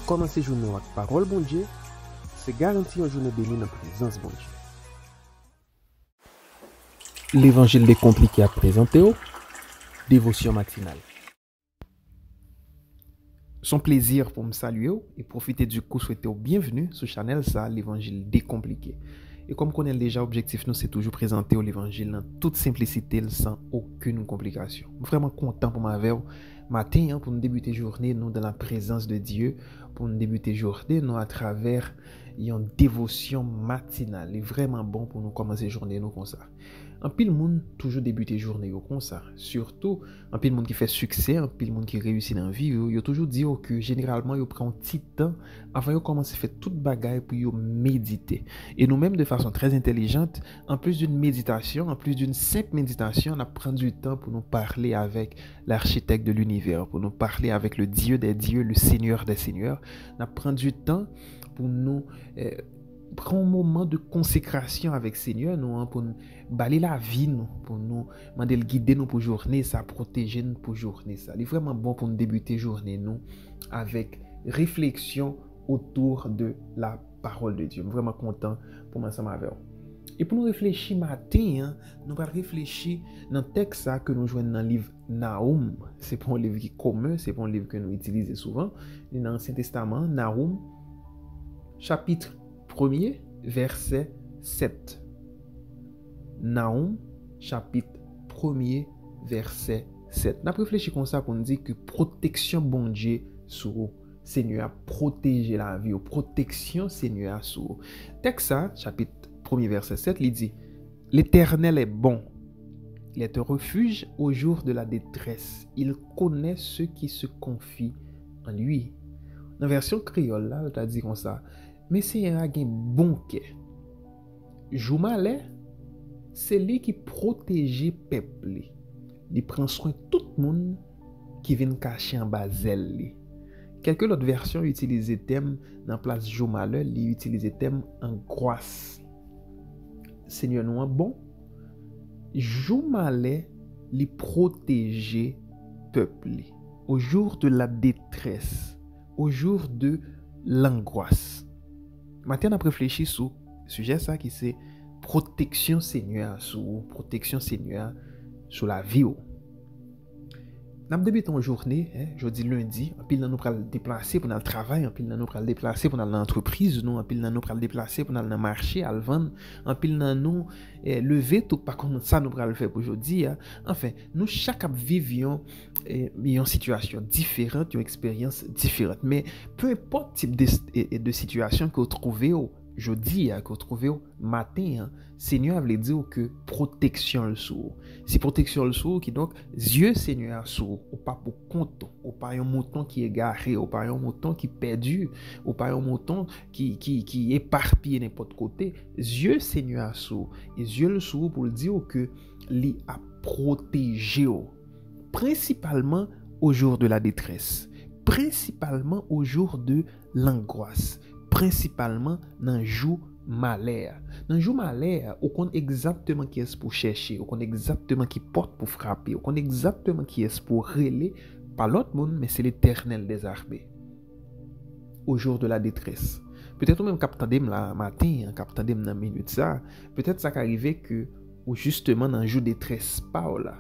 commencer journée avec parole bon Dieu, c'est garantir une journée bénie dans la présence bon Dieu. L'évangile décompliqué à présenter au dévotion matinale. Son plaisir pour me saluer et profiter du coup souhaiter au bienvenue sur channel ça l'évangile décompliqué. Et comme connaît déjà objectif nous c'est toujours présenter l'évangile dans toute simplicité sans aucune complication. Vraiment content pour ma matin pour nous débuter journée nous dans la présence de Dieu, pour nous débuter journée nous à travers une dévotion matinale. C'est vraiment bon pour nous commencer journée nous comme ça. En pile monde toujours débuter journée comme ça. Surtout en pile monde qui fait succès, en pile monde qui réussit dans la vie, yo toujours dit que généralement yo prend un petit temps avant de commencer à faire toute bagaille pour yo méditer. Et nous-mêmes de façon très intelligente, en plus d'une méditation, en plus d'une simple méditation, on a pris du temps pour nous parler avec l'architecte de l'univers, pour nous parler avec le Dieu des dieux, le Seigneur des seigneurs. On a pris du temps pour nous prendre un moment de consécration avec Seigneur nous pour nous balayer la vie nous pour nous demander le guider nous pour journée ça protéger nous pour journée ça. Il est vraiment bon pour nous débuter journée nous avec réflexion autour de la parole de Dieu. Je suis vraiment content pour m'ensemble avec vous. Et pour nous réfléchir matin, nous allons réfléchir dans le texte que nous jouons dans le livre Nahum. Ce n'est pas un livre qui est commun, ce n'est pas un livre que nous utilisons souvent. Dans l'Ancien Testament, Nahum, chapitre 1er, verset 7. Nahum, chapitre 1er, verset 7. Nous avons réfléchi comme ça pour nous dire que protection bon Dieu sur Seigneur a protégé la vie, protection Seigneur sur. Texte ça, chapitre 1er, verset 7, il dit l'Éternel est bon. Il est un refuge au jour de la détresse. Il connaît ceux qui se confient en lui. Dans la version créole, là, il a dit comme ça. Mais Seigneur a un bon cœur. Joumalé, c'est lui qui protège le peuple. Il prend soin de tout le monde qui vient cacher en bas zèle. Quelques autres versions utilisent le thème dans la place Joumalé, ils utilisent le thème angoisse. Seigneur nous est bon. Joumalé, il protège le peuple. Au jour de la détresse, au jour de l'angoisse. Maintenant, on a réfléchi sur le sujet ça qui c'est protection Seigneur sur la vie. Nous débutons une journée, jeudi, lundi, en pile nous pral déplacer pour aller au travail, en pile nous pral déplacer pour aller dans l'entreprise, en pile nous pral déplacer pour aller dans le marché, à le vendre, en pile nous lever tout par contre ça nous pral faire pour aujourd'hui. Enfin, nous chaque vivions une situation différente, une expérience différente, mais peu importe type de situation que vous trouvez jeudi, que vous trouvez au matin, Seigneur veut dire que protection le sourd. Si protection le sourd qui donc Dieu Seigneur sourd, ou pas pour compte, ou pas un mouton qui est égaré, ou pas un mouton qui est perdu, ou pas un mouton qui est éparpillé n'importe côté. Dieu Seigneur sourd. Et Dieu le sourd pour le dire que lui a protégé principalement au jour de la détresse, principalement au jour de l'angoisse, principalement dans le jour malheur. Dans le jour malheur, on connaît exactement qui est pour chercher, on connaît exactement qui porte pour frapper, on connaît exactement qui est pour relayer par l'autre monde, mais c'est l'Éternel des armées. Au jour de la détresse. Peut-être même captandem la matin, captandem dans minute ça, peut-être ça qu'arriver que ou justement dans le jour détresse pas là.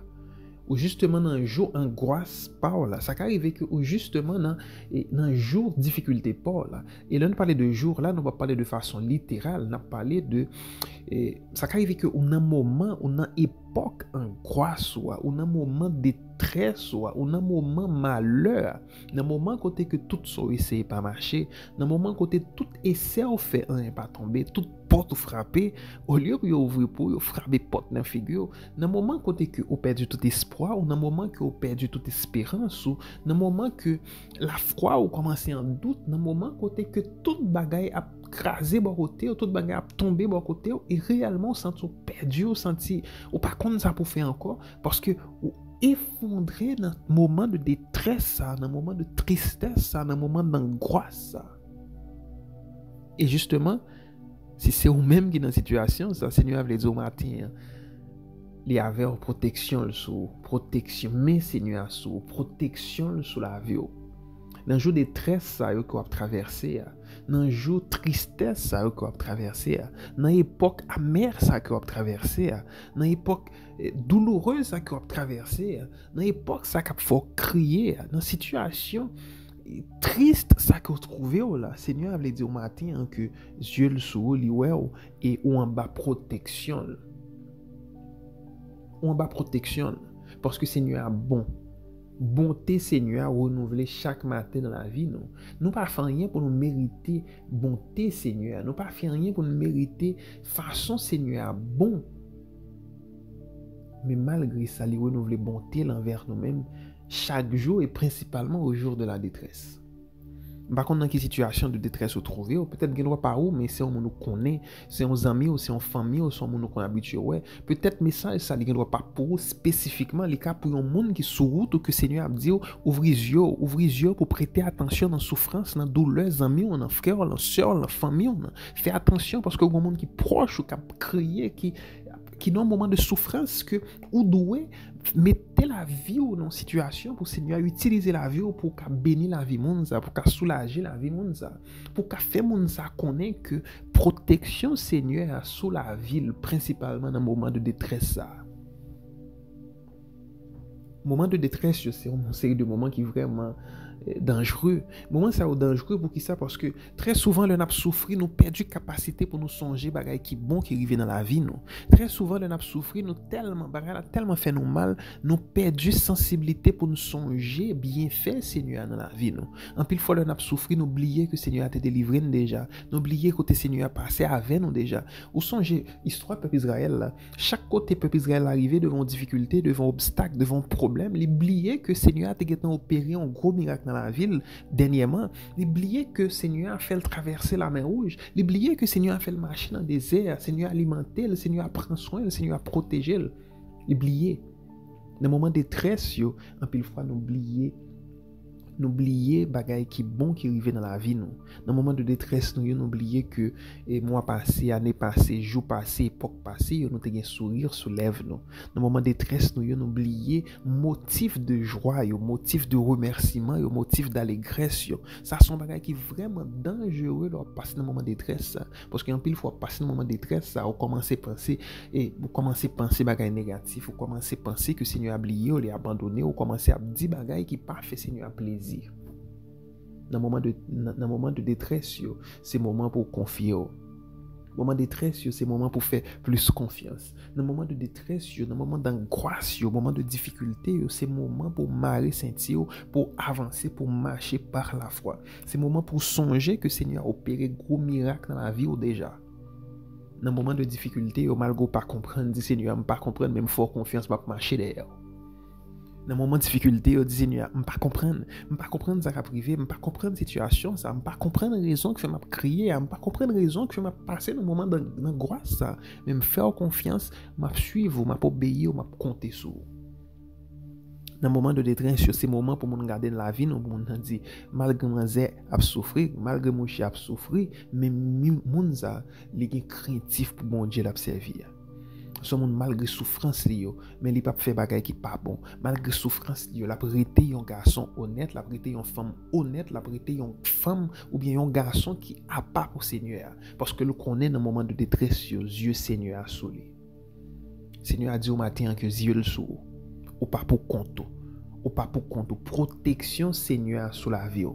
Ou justement dans un jour angoisse pas là, ça arrive que ou justement dans un jour difficulté pas là. Et là nous parler de jour là, nous va parler de façon littérale, nous parler de ça arrive que on un moment, on a époque angoisse ou un moment détresse ou un moment malheur, un moment côté que tout ça essaie pas marcher, un moment côté tout essaie au fait pas tomber, tout porte frapper au lieu de ouvrir pour frapper porte dans figure, dans moment côté que on perdu tout espoir, ou dans moment que on perdu toute espérance, ou dans moment que la foi ou commencer en doute, dans moment côté que toute bagaille a crasé bon côté, toute bagaille a tombé bon côté et réellement senti perdu, senti ou pas contre ça pour faire encore parce que effondré dans un moment de détresse, dans un moment de tristesse, dans un moment d'angoisse. Et justement, si c'est vous-même qui est dans la situation, ça, Seigneur veut dire au matin, il y avait une protection sous protection, mais Seigneur sous protection sous la vie. Dans le jour de détresse, ça yo qu'on a traversé, dans le jour de tristesse, ça yo qu'on a traversé, dans l'époque amère, ça qu'on a traversé, dans l'époque douloureuse, ça qu'on a traversé, dans l'époque ça qu'on faut crier, dans situation triste, ça qu'on trouve là. Seigneur avait dit au matin que Dieu le sou li ouais et ou en bas protection. Ou en bas protection parce que Seigneur est bon. Bonté Seigneur renouvelée chaque matin dans la vie nous. Nous pas fait rien pour nous mériter bonté Seigneur. Nous pas fait rien pour nous mériter façon Seigneur bon. Mais malgré ça, il renouvelle bonté envers nous-mêmes chaque jour et principalement au jour de la détresse. Par contre, dans quelle situation de détresse vous trouvez, peut-être qu'il n'y a pas où, mais c'est un monde nous connaît, c'est un ami, ou c'est une famille, ou c'est un monde nous connaît habitué. Ouais. Peut-être message ça, il n'y a pas pour vous spécifiquement, les cas pour un monde qui sous route ou que Seigneur a dit, ouvrez les yeux pour prêter attention dans la souffrance, dans la douleur, les amis, dans frère, dans soeur, dans famille. Faites attention parce que il y a un monde qui est proche ou qui a crié, qui dans un moment de souffrance que ou doué mettez la vie dans une situation pour Seigneur utiliser la vie pour qu'a bénir la vie monde ça pour qu'a soulager la vie monde ça pour qu'a faire monde ça connaît que protection Seigneur sous la ville principalement dans moment de détresse ça. Moment de détresse c'est une série de moments qui vraiment dangereux. Moment ça dangereux pour qui ça parce que très souvent le n'a souffri nous perdu capacité pour nous songer bagay qui bon qui arrive dans la vie nous. Très souvent le n'a souffri nous tellement bagay a tellement fait nous mal, nous perdu sensibilité pour nous songer bien fait Seigneur dans la vie nous. En pile fois le n'a souffri nous oublier que Seigneur a te délivré nous déjà, nous oublier que Seigneur a passé avec nous déjà. Ou songer histoire peuple Israël là, chaque côté peuple Israël arrivé devant difficulté, devant obstacle, devant problème, l'oublier que Seigneur a te opéré un gros miracle dans la ville dernièrement, l'oublier que Seigneur a fait le traverser la mer Rouge, l'oublier que Seigneur a fait le marcher dans le désert, Seigneur a alimenté, le Seigneur a pris soin, le Seigneur a protégé, l'oublier. Dans le moment de détresse, en pile fois n'oublier bagay qui bon qui arrive dans la vie nous. Dans le moment de détresse nous n'oublier que mois passé, année passée, jour passé, époque passée, nous te gen sourire sous lèvres nous. Dans le moment de détresse nous n'oublier motif de joie, motif de remerciement, motif d'allégresse. Ça sont bagay qui vraiment dangereux lors passer dans le moment de détresse parce qu'en pile fois passer dans le moment de détresse ça, on commence à penser et vous commencez à penser bagay négatif, vous commencez à penser que Seigneur a oublié ou l'a abandonné, ou commencez à dire bagay qui pas fait Seigneur a plaisir. Dans le moment de détresse, c'est le moment pour confier. Dans le moment de détresse, c'est le moment pour faire plus confiance. Dans le moment de détresse, dans le moment d'angoisse, au moment de difficulté, c'est le moment pour marrer sentir, pour avancer, pour marcher par la foi. C'est le moment pour songer que le Seigneur a opéré gros miracle dans la vie déjà. Dans le moment de difficulté, malgré pas comprendre, dit Seigneur, je ne pas comprendre, même fort confiance, je marcher derrière. Dans le moment de difficulté, on dit Seigneur, je ne pas comprendre ça qui privé, je ne pas comprendre la situation, ça, je ne pas comprendre la raison que je m'a crié, je ne pas comprendre la raison que je m'a passé dans le moment d'angoisse, ça, mais me faire confiance, m'a suivre, m'a obéir, m'a compter sur. Dans le moment de détresse, c'est le moment pour nous garder dans la vie, nous pour dire malgré mon zé a souffrir, malgré mon chien a souffrir, mais mon ça, il est craintif pour bon Dieu l'observer. Ce monde malgré souffrance liyo mais il pas fait bagay qui pas bon malgré souffrance liyo la prêté un garçon honnête la prêté une femme honnête la prêté une femme ou bien un garçon qui a pas pour Seigneur parce que le connaît dans moment de détresse Dieu Seigneur a souli Seigneur a dit au matin que Dieu le sou ou pas pour compte protection Seigneur sous la vie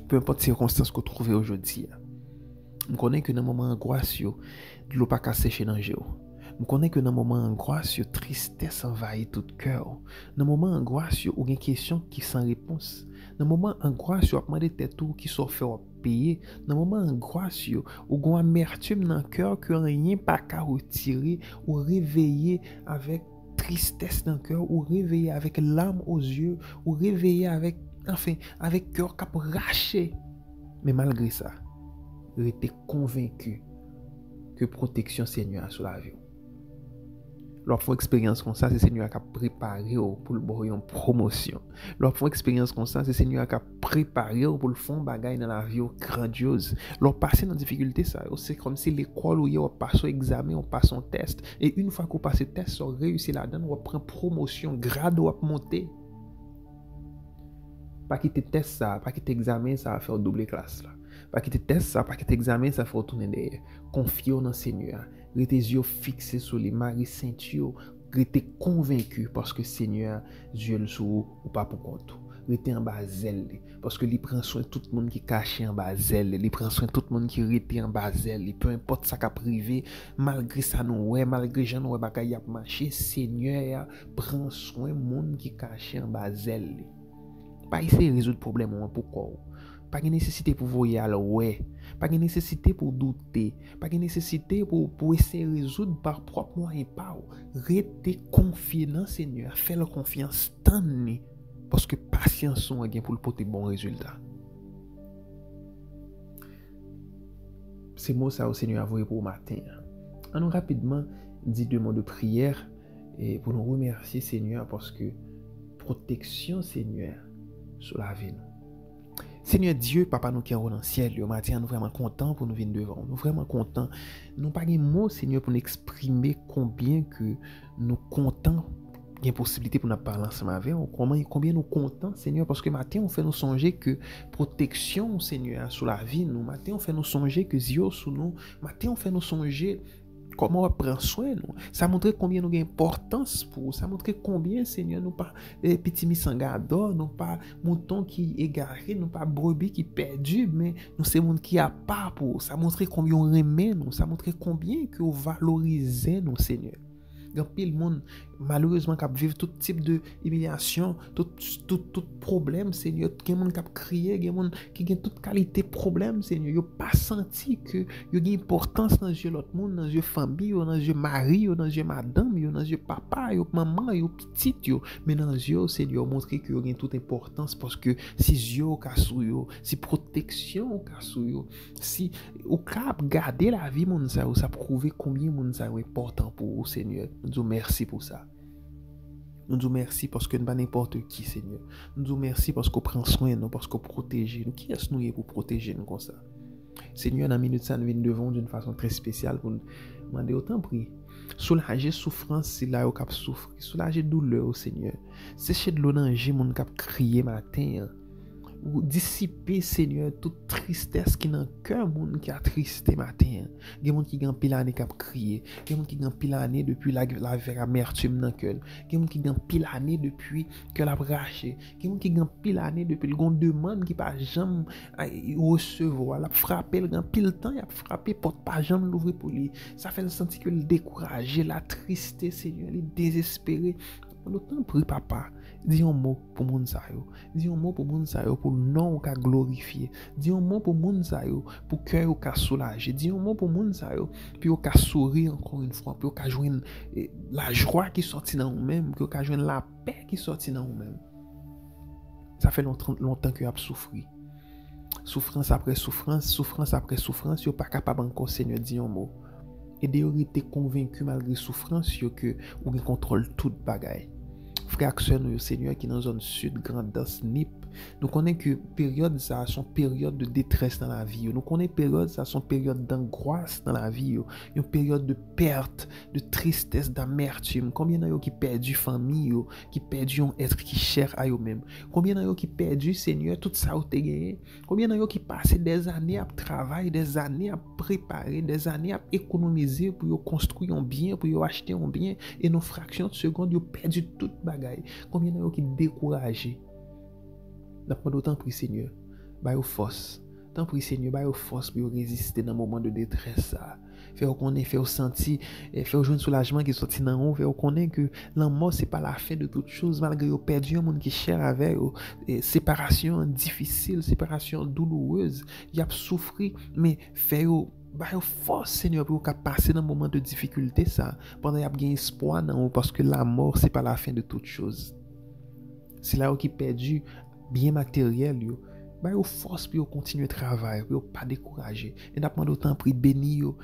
peu importe circonstance que vous trouvez aujourd'hui je connais que dans moment angoisse de l'eau pas qu'à sécher dans le je connais que dans le moment angoisse, tristesse envahit tout cœur. Dans le moment angoisse, il y a une question qui sans réponse. Dans le moment angoisse, il y a demandé tête qui sont fait payer. Dans le moment angoisse, il y a une amertume dans le cœur que rien pas qu'à retirer ou réveiller avec tristesse dans le cœur ou réveiller avec larmes aux yeux ou réveiller avec cœur qui a raché. Mais malgré ça, il était convaincu que protection Seigneur sur la vie. Leur font expérience comme ça, c'est Seigneur qui a préparé pour le boire une promotion. Leur font expérience comme ça, c'est Seigneur qui a préparé pour le fond bagaille dans la vie grandiose. Leur passer dans difficulté ça, c'est comme si l'école où on passe un examen, on passe un test et une fois qu'on passe le test, on réussit là-dedans, on prend promotion, grade ou monter. Pas quitter test ça, pas quitter examen, ça va faire doubler classe là. Pas quitter test ça, pas quitter examen, ça va faire retourner derrière. Confiez dans le Seigneur. Restez les yeux fixés sur les maris ceinture. Restez convaincu parce que Seigneur, Dieu le sous ou pas pour compte. Restez en bas zèle parce que il prend soin de tout le monde qui caché en bas zèle, il prend soin de tout le monde qui rete en bas zèle, peu importe ça qu'a privé, malgré ça nous ouais, malgré gens nous bagay a marché, Seigneur prend soin monde qui caché en bas zèle. Pas essayer de résoudre problème pourquoi. Pas de nécessité pour voyer alors ouais, pas de nécessité pour douter, pas de nécessité pour essayer de résoudre par propre moyen pas. Restez confiant dans Seigneur, faites confiance tant parce que patience sont gain pour le porter bon résultat. C'est moi ça au Seigneur avoué pour matin. On nous rapidement dit 2 mots de prière et pour nous remercier Seigneur parce que protection Seigneur sur la vie nous. Seigneur Dieu, Papa nous qui est dans le ciel, le matin nous vraiment contents pour nous venir devant. Nous vraiment contents. Nous pas de mots Seigneur pour nous exprimer combien que nous contents. Il y a une possibilité pour nous parler ensemble avec vous. Combien nous contents, Seigneur, parce que matin, on fait nous songer que protection, Seigneur, sur la vie, nous. Matin, on fait nous songer que Dieu sur nous. Matin, on fait nous songer comment on prend soin nous. Ça montre combien nous avons importance pour. Ça montre combien, Seigneur, nous pas petits misangador, nous pas mouton qui égaré, nous pas brebis qui perdu, mais nous c'est monde qui a pas pour. Ça montre combien on remet nous. Ça montre combien que on valorise nous, Seigneur. Il y a pile monde malheureusement qui vivent tout type de humiliation, tout problème, Seigneur. Il y a monde qui crié, il y a monde qui a toute qualité problème, Seigneur. Yo pas senti que yo gagne importance dans yeux l'autre monde, dans yeux famille, dans yeux mari, dans yeux madame, dans yeux papa, yo maman, yo petite yo. Mais dans yeux Seigneur montrer que yo gagne toute importance parce que si yeux ka sou yo, si protection ka sou yo, si au cap garder la vie monde ça prouver combien monde ça est important pour vous, Seigneur. Nous disons merci pour ça. Nous disons merci parce que nous pas n'importe qui, Seigneur. Nous disons merci parce qu'on prend soin de nous, parce qu'on protège nous. Qui est-ce nous pour protéger nous comme ça? Seigneur, dans la minute ça nous vient devant d'une façon très spéciale pour nous demander autant prier. Soulager souffrance si là au cap souffre. Soulager douleur au Seigneur. Sécher de l'eau dans le mon cap crier matin. Ou dissiper, Seigneur, toute tristesse qui dans le cœur moun qui a tristé matin. Gen moun qui gan pile année qui a crié, gen moun qui gan pile année depuis la amertume dans le cœur, gen moun qui gan pile année depuis que la braché, gen moun qui gan pile année depuis le gon demande qui pas jamais recevoir, la frapper le gan pile temps, il a frappé porte pas jamais l'ouvrir pour lui. Ça fait le sentir que le découragé, la tristesse, Seigneur, il est désespéré. Autant prie papa, dis un mot pour moun sa yo. Dis un mot pour moun sa yo pour nom ka glorifier. Dis un mot pour moun sa yo pour cœur ka soulager. Dis un mot pour moun sa yo puis ka sourire encore une fois, puis ka joindre la joie qui sortit dans vous-même, puis ka joindre la paix qui sortit dans vous-même. Ça fait longtemps que a souffri. Souffrance après souffrance, souffrance après souffrance, yo pas capable encore Seigneur dis un mot. Et d'ailleurs, il était convaincu malgré souffrance que vous contrôle toute bagaille. Frère et sœurs, Seigneur qui dans zone sud, grande danse NIP, nous connaissons que période ça sont période de détresse dans la vie. Nous connaissons période ça sont période d'angoisse dans la vie. Une période de perte, de tristesse, d'amertume. Combien d'entre qui perdu famille, qui perdu un être qui cher à eux-mêmes. Combien d'entre qui perdu Seigneur tout ça ou t'es gagné. Combien d'entre qui passé des années à travailler, des années à préparer, des années à économiser pour construire un bien, pour acheter un bien et nos fractions de seconde ils perdu toute bagaille. Combien d'entre qui découragé. D'après d'autant prie Seigneur, bah au force. Tant prie Seigneur, bah au force pour résister dans un moment de détresse ça. Faire connaître, faire sentir, faire jouer un soulagement qui sorti dans haut, faire connaître que la mort c'est pas la fin de toute chose malgré au perdu un monde qui cher avec séparation difficile, séparation douloureuse, il a souffert mais faire bah force Seigneur pour passer dans un moment de difficulté ça pendant y a bien espoir non parce que la mort c'est pas la fin de toute chose. C'est là où qui perdu bien matériel yo bah yo force pour continuer travail pour pas décourager et n'a pas d'autant pris béni yo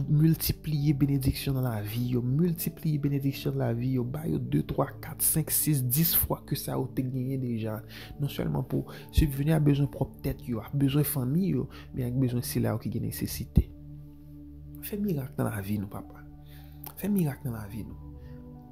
multiplier bénédiction dans la vie yo multiplier bénédiction dans la vie yo bah yo 2 3 4 5 6 10 fois que ça a été gagné déjà non seulement pour subvenir à besoin propre tête yo a besoin famille yo mais avec besoin c'est là qui a nécessité. Fais miracle dans la vie nous papa. Fais miracle dans la vie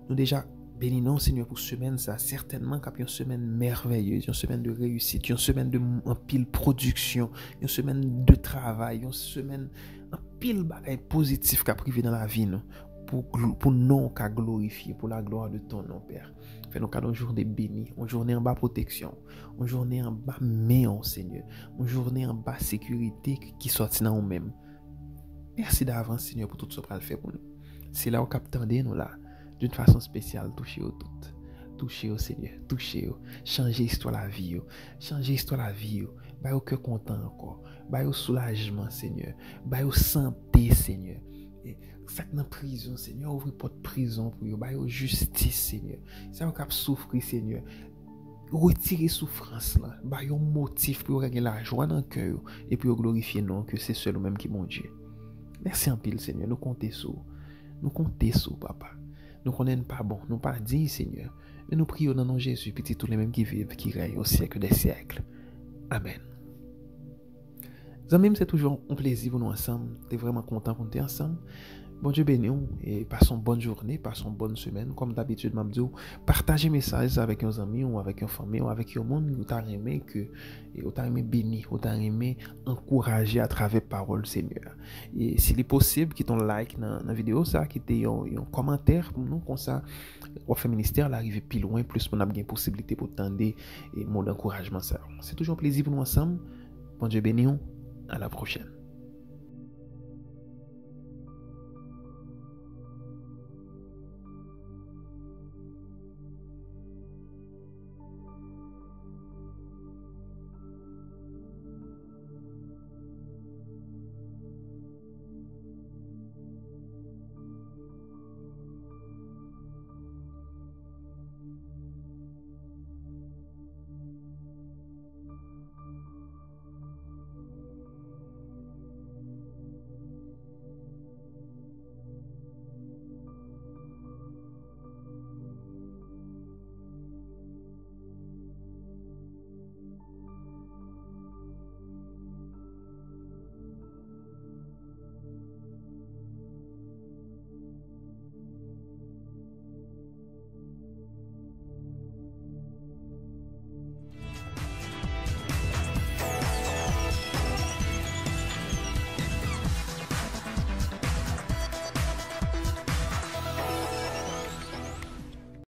nous déjà Bénis-nous, Seigneur, pour semaine, ça, certainement, qu'il y a une semaine merveilleuse, une semaine de réussite, une semaine de en pile production, une semaine de travail, une semaine en pile bagaille positif qu'a privé dans la vie, nous, pour nous qu'à glorifier, pour la gloire de ton nom, Père. Fais-nous qu'à une journée bénie, une journée en bas protection, une journée en bas main, Seigneur, une journée en bas sécurité qui sortit dans nous-mêmes. Merci d'avance, Seigneur, pour tout ce que tu as fait pour nous. C'est là où captez nous là. D'une façon spéciale, touchez-vous toutes. Touchez-vous, Seigneur. Touchez-vous. Changez l'histoire la vie. Changez l'histoire la vie. Baille au cœur content encore. Baille au soulagement, Seigneur. Baille au santé, Seigneur. Et ça dans prison, Seigneur. Ouvrez pas de prison pour vous. Baille au justice, Seigneur. C'est un cap souffrir, Seigneur. Retirez souffrance là. Baille un motif pour gagner la joie dans le cœur. Et pour glorifier non que c'est seul même qui est mon Dieu. Merci en pile, Seigneur. Nous comptons sur. Nous comptons sur, Papa. Nous connaissons pas bon, nous pas dit, Seigneur. Mais nous prions dans le nom de Jésus, petit tous les mêmes qui vivent, qui règnent au siècle des siècles. Amen. Amis, c'est toujours un plaisir pour nous ensemble. Tu es vraiment content pour nous ensemble. Bon Dieu béni et passons une bonne journée, passons une bonne semaine. Comme d'habitude, je dis, partagez message avec nos amis ou avec une famille ou avec un monde où tu as aimé que ou tu as aimé béni, ou tu as aimé encourager à travers parole Seigneur. Et s'il est possible, quitte un like dans la vidéo ça, quitte un commentaire pour nous comme ça on fait ministère l'arriver plus loin plus on a bien possibilité pour tendre et mot d'encouragement ça. C'est toujours un plaisir pour nous ensemble. Bon Dieu béni, à la prochaine.